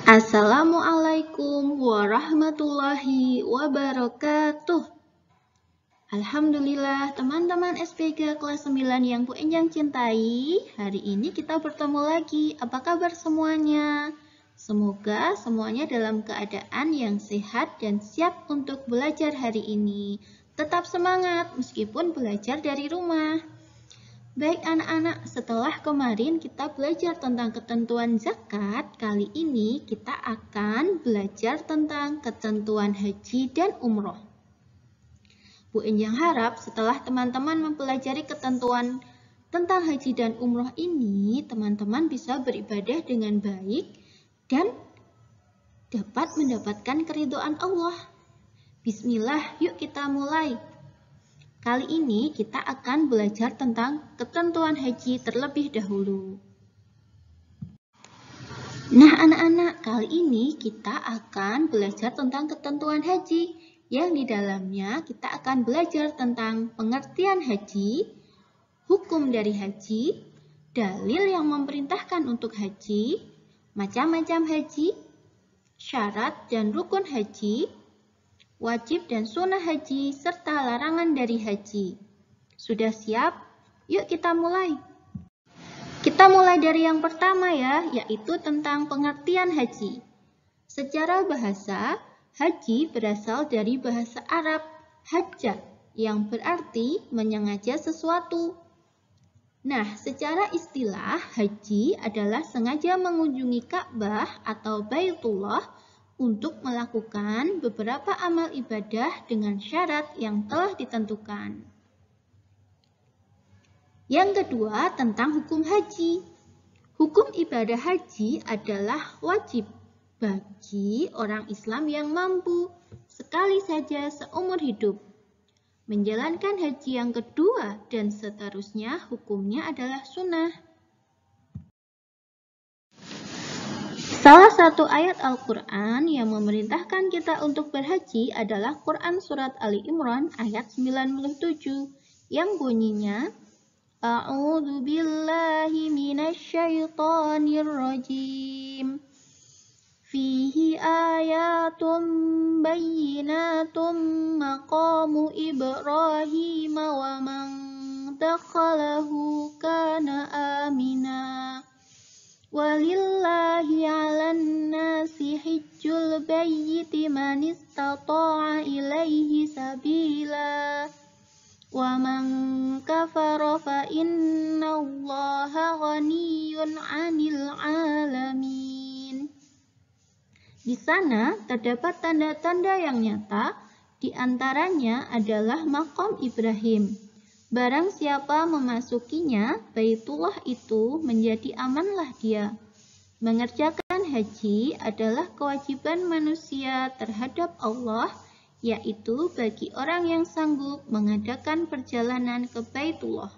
Assalamualaikum warahmatullahi wabarakatuh. Alhamdulillah teman-teman SPG kelas 9 yang Bu Enjang cintai, hari ini kita bertemu lagi. Apa kabar semuanya? Semoga semuanya dalam keadaan yang sehat dan siap untuk belajar hari ini. Tetap semangat meskipun belajar dari rumah. Baik anak-anak, setelah kemarin kita belajar tentang ketentuan zakat, kali ini kita akan belajar tentang ketentuan haji dan umroh. Bu Enjang harap setelah teman-teman mempelajari ketentuan tentang haji dan umroh ini, teman-teman bisa beribadah dengan baik dan dapat mendapatkan keridhaan Allah. Bismillah, yuk kita mulai. Kali ini kita akan belajar tentang ketentuan haji terlebih dahulu. Nah anak-anak, kali ini kita akan belajar tentang ketentuan haji, yang di dalamnya kita akan belajar tentang pengertian haji, hukum dari haji, dalil yang memerintahkan untuk haji, macam-macam haji, syarat dan rukun haji, wajib dan sunnah haji, serta larangan dari haji. Sudah siap? Yuk kita mulai. Kita mulai dari yang pertama ya, yaitu tentang pengertian haji. Secara bahasa, haji berasal dari bahasa Arab, hajjah, yang berarti menyengaja sesuatu. Nah, secara istilah, haji adalah sengaja mengunjungi Ka'bah atau Baitullah untuk melakukan beberapa amal ibadah dengan syarat yang telah ditentukan. Yang kedua, tentang hukum haji. Hukum ibadah haji adalah wajib bagi orang Islam yang mampu sekali saja seumur hidup. Menjalankan haji yang kedua dan seterusnya hukumnya adalah sunnah. Salah satu ayat Al-Quran yang memerintahkan kita untuk berhaji adalah Quran Surat Ali Imran ayat 97 yang bunyinya A'udzu billahi minasyaitonir rajim Fihi ayatun bayyinatun maqamu Ibrahim wa man dakhalahu kana amina Walillahi 'alan nasi hijjul bayyiti man istata'a ilaihi sabila wa man kafara fa innallaha ghaniyyun 'anil 'alamin. Di sana terdapat tanda-tanda yang nyata, di antaranya adalah maqam Ibrahim. Barang siapa memasukinya, Baitullah itu menjadi amanlah dia. Mengerjakan haji adalah kewajiban manusia terhadap Allah, yaitu bagi orang yang sanggup mengadakan perjalanan ke Baitullah.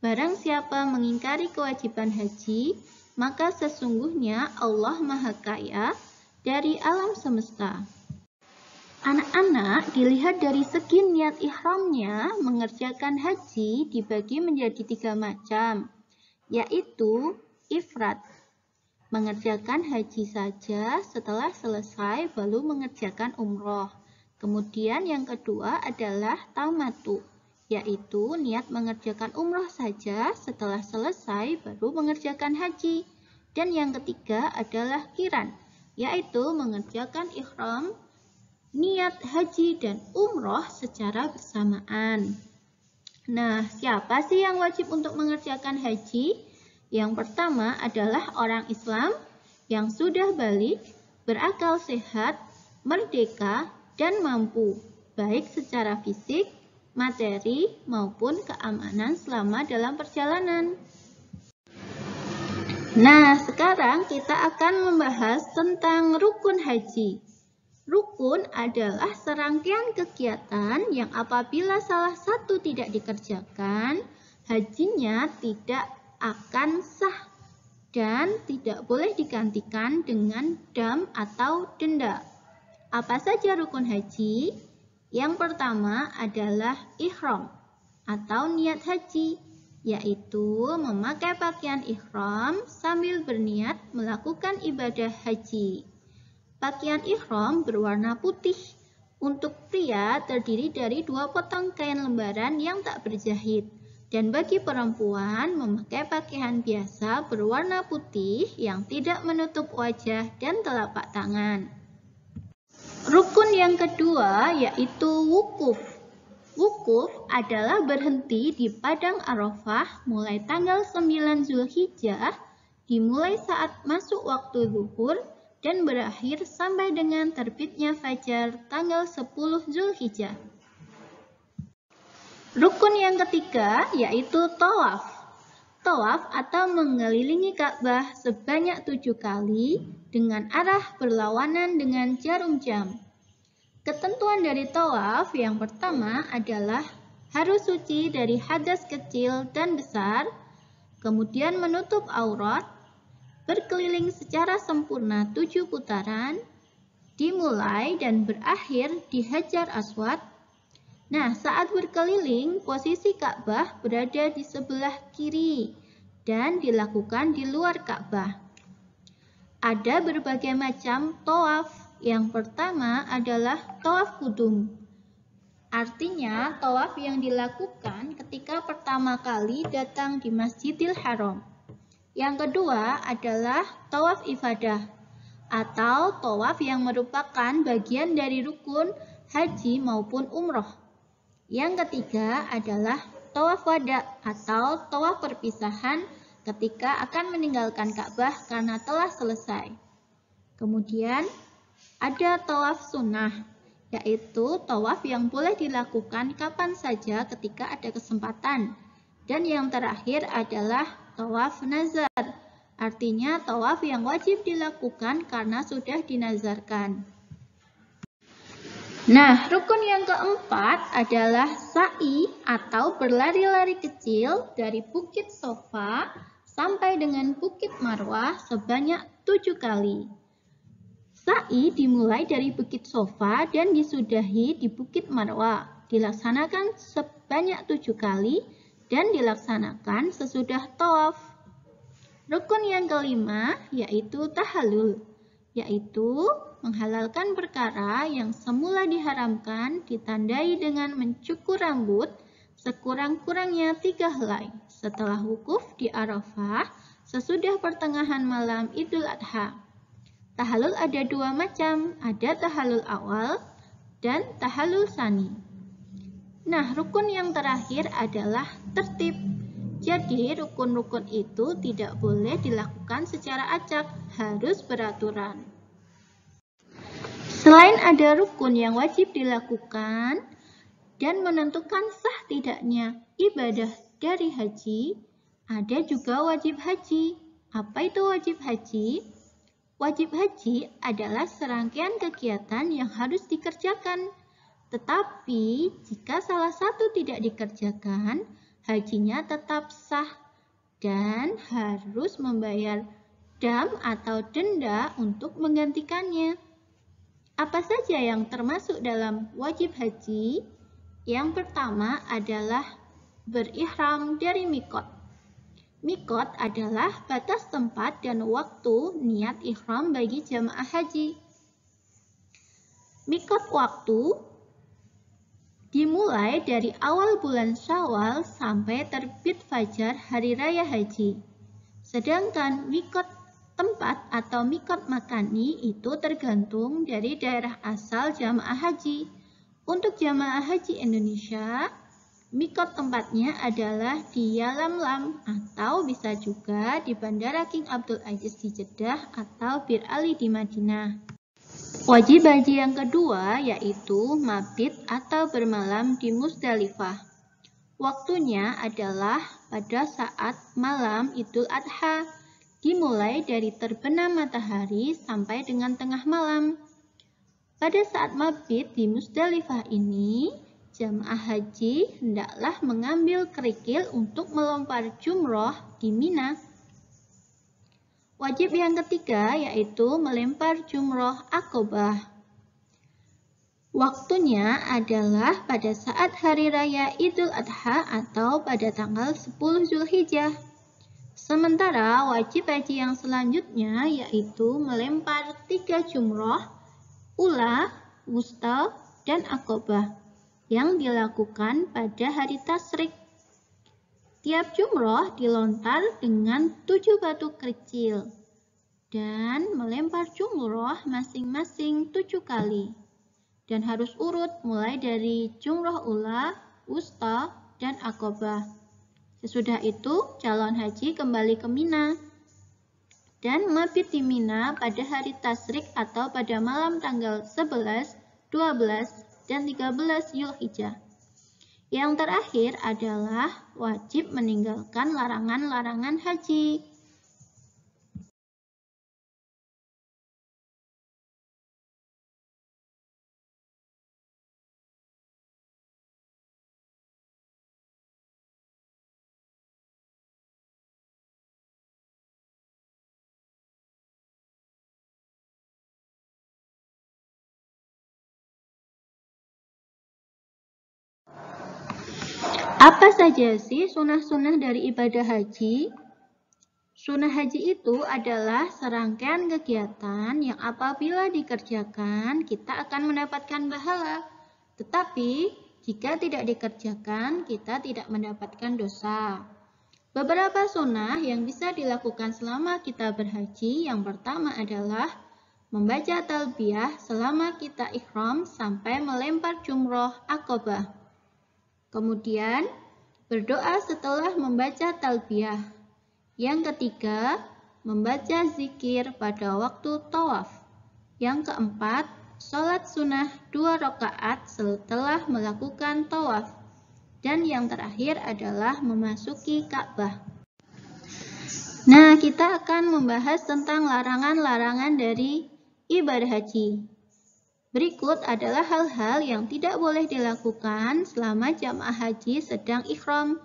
Barang siapa mengingkari kewajiban haji, maka sesungguhnya Allah Maha Kaya dari alam semesta. Anak-anak, dilihat dari segi niat ihramnya, mengerjakan haji dibagi menjadi 3 macam, yaitu ifrad, mengerjakan haji saja setelah selesai baru mengerjakan umroh. Kemudian yang kedua adalah tamattu, yaitu niat mengerjakan umroh saja setelah selesai baru mengerjakan haji. Dan yang ketiga adalah qiran, yaitu mengerjakan ihram, niat haji dan umroh secara bersamaan. Nah, siapa sih yang wajib untuk mengerjakan haji? Yang pertama adalah orang Islam yang sudah balik, berakal sehat, merdeka, dan mampu, baik secara fisik, materi, maupun keamanan selama dalam perjalanan. Nah, sekarang kita akan membahas tentang rukun haji. Rukun adalah serangkaian kegiatan yang apabila salah satu tidak dikerjakan, hajinya tidak akan sah dan tidak boleh digantikan dengan dam atau denda. Apa saja rukun haji? Yang pertama adalah ihram atau niat haji. yaitu memakai pakaian ihram sambil berniat melakukan ibadah haji. Pakaian ihram berwarna putih. Untuk pria terdiri dari 2 potong kain lembaran yang tak berjahit. Dan bagi perempuan memakai pakaian biasa berwarna putih yang tidak menutup wajah dan telapak tangan. Rukun yang kedua yaitu wukuf. Wukuf adalah berhenti di Padang Arafah mulai tanggal 9 Zulhijjah, dimulai saat masuk waktu zuhur dan berakhir sampai dengan terbitnya fajar tanggal 10 Zulhijjah. Rukun yang ketiga yaitu tawaf. Tawaf atau mengelilingi Ka'bah sebanyak 7 kali dengan arah berlawanan dengan jarum jam. Ketentuan dari tawaf yang pertama adalah harus suci dari hadas kecil dan besar, kemudian menutup aurat, berkeliling secara sempurna 7 putaran, dimulai dan berakhir di Hajar Aswad. Nah, saat berkeliling, posisi Ka'bah berada di sebelah kiri dan dilakukan di luar Ka'bah. Ada berbagai macam tawaf. Yang pertama adalah tawaf kudum. Artinya, tawaf yang dilakukan ketika pertama kali datang di Masjidil Haram. Yang kedua adalah tawaf ifadah atau tawaf yang merupakan bagian dari rukun haji maupun umroh. Yang ketiga adalah tawaf wada atau tawaf perpisahan ketika akan meninggalkan Ka'bah karena telah selesai. Kemudian ada tawaf sunnah, yaitu tawaf yang boleh dilakukan kapan saja ketika ada kesempatan. Dan yang terakhir adalah tawaf nazar, artinya tawaf yang wajib dilakukan karena sudah dinazarkan. Nah, rukun yang keempat adalah sa'i atau berlari-lari kecil dari Bukit Sofa sampai dengan Bukit Marwah sebanyak 7 kali. Sa'i dimulai dari Bukit Sofa dan disudahi di Bukit Marwah. Dilaksanakan sebanyak 7 kali dan dilaksanakan sesudah tawaf. Rukun yang kelima yaitu tahallul, yaitu menghalalkan perkara yang semula diharamkan ditandai dengan mencukur rambut sekurang-kurangnya 3 helai setelah wukuf di Arafah sesudah pertengahan malam Idul Adha. Tahallul ada 2 macam, ada tahallul awal dan tahallul tsani. Nah, rukun yang terakhir adalah tertib. Jadi, rukun-rukun itu tidak boleh dilakukan secara acak, harus beraturan. Selain ada rukun yang wajib dilakukan dan menentukan sah tidaknya ibadah dari haji, ada juga wajib haji. Apa itu wajib haji? Wajib haji adalah serangkaian kegiatan yang harus dikerjakan. Tetapi jika salah satu tidak dikerjakan, hajinya tetap sah dan harus membayar dam atau denda untuk menggantikannya. Apa saja yang termasuk dalam wajib haji? Yang pertama adalah berihram dari mikot. Mikot adalah batas tempat dan waktu niat ihram bagi jamaah haji. Mikot waktu dimulai dari awal bulan Syawal sampai terbit fajar hari raya haji. Sedangkan mikot tempat atau mikot makani itu tergantung dari daerah asal jamaah haji. Untuk jamaah haji Indonesia, mikot tempatnya adalah di Yalamlam atau bisa juga di Bandara King Abdul Aziz di Jeddah atau Bir Ali di Madinah. Wajib haji yang kedua yaitu mabit atau bermalam di Musdalifah. Waktunya adalah pada saat malam Idul Adha, dimulai dari terbenam matahari sampai dengan tengah malam. Pada saat mabit di Musdalifah ini, jamaah haji hendaklah mengambil kerikil untuk melempar jumroh di Mina. Wajib yang ketiga yaitu melempar jumroh Aqobah. Waktunya adalah pada saat Hari Raya Idul Adha atau pada tanggal 10 Zulhijjah. Sementara wajib haji yang selanjutnya yaitu melempar 3 jumroh, ula, wusta, dan aqobah yang dilakukan pada hari tasyrik. Tiap jumroh dilontar dengan 7 batu kecil dan melempar jumroh masing-masing 7 kali. Dan harus urut mulai dari jumroh ula, wusta, dan aqobah. Sesudah itu, calon haji kembali ke Mina dan mabit di Mina pada hari tasyrik atau pada malam tanggal 11, 12, dan 13 Zulhijjah. Yang terakhir adalah wajib meninggalkan larangan-larangan haji. Apa saja sih sunah-sunah dari ibadah haji? Sunah haji itu adalah serangkaian kegiatan yang apabila dikerjakan, kita akan mendapatkan pahala. Tetapi, jika tidak dikerjakan, kita tidak mendapatkan dosa. Beberapa sunnah yang bisa dilakukan selama kita berhaji, yang pertama adalah membaca talbiyah selama kita ihram sampai melempar jumroh aqobah. Kemudian, berdoa setelah membaca talbiyah. Yang ketiga, membaca zikir pada waktu tawaf. Yang keempat, sholat sunnah 2 rakaat setelah melakukan tawaf. Dan yang terakhir adalah memasuki Ka'bah. Nah, kita akan membahas tentang larangan-larangan dari ibadah haji. Berikut adalah hal-hal yang tidak boleh dilakukan selama jamaah haji sedang ihram.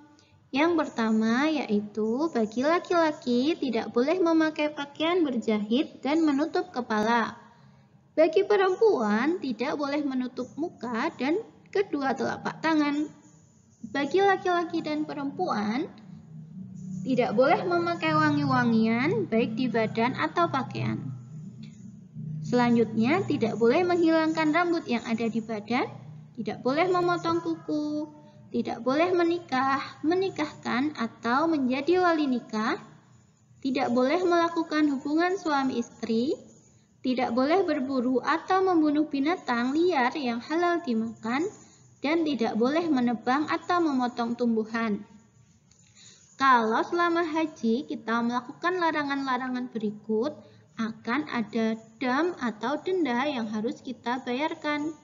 Yang pertama yaitu bagi laki-laki tidak boleh memakai pakaian berjahit dan menutup kepala. Bagi perempuan tidak boleh menutup muka dan kedua telapak tangan. Bagi laki-laki dan perempuan tidak boleh memakai wangi-wangian baik di badan atau pakaian. Selanjutnya, tidak boleh menghilangkan rambut yang ada di badan, tidak boleh memotong kuku, tidak boleh menikahkan atau menjadi wali nikah, tidak boleh melakukan hubungan suami istri, tidak boleh berburu atau membunuh binatang liar yang halal dimakan, dan tidak boleh menebang atau memotong tumbuhan. Kalau selama haji kita melakukan larangan-larangan berikut, akan ada dam atau denda yang harus kita bayarkan.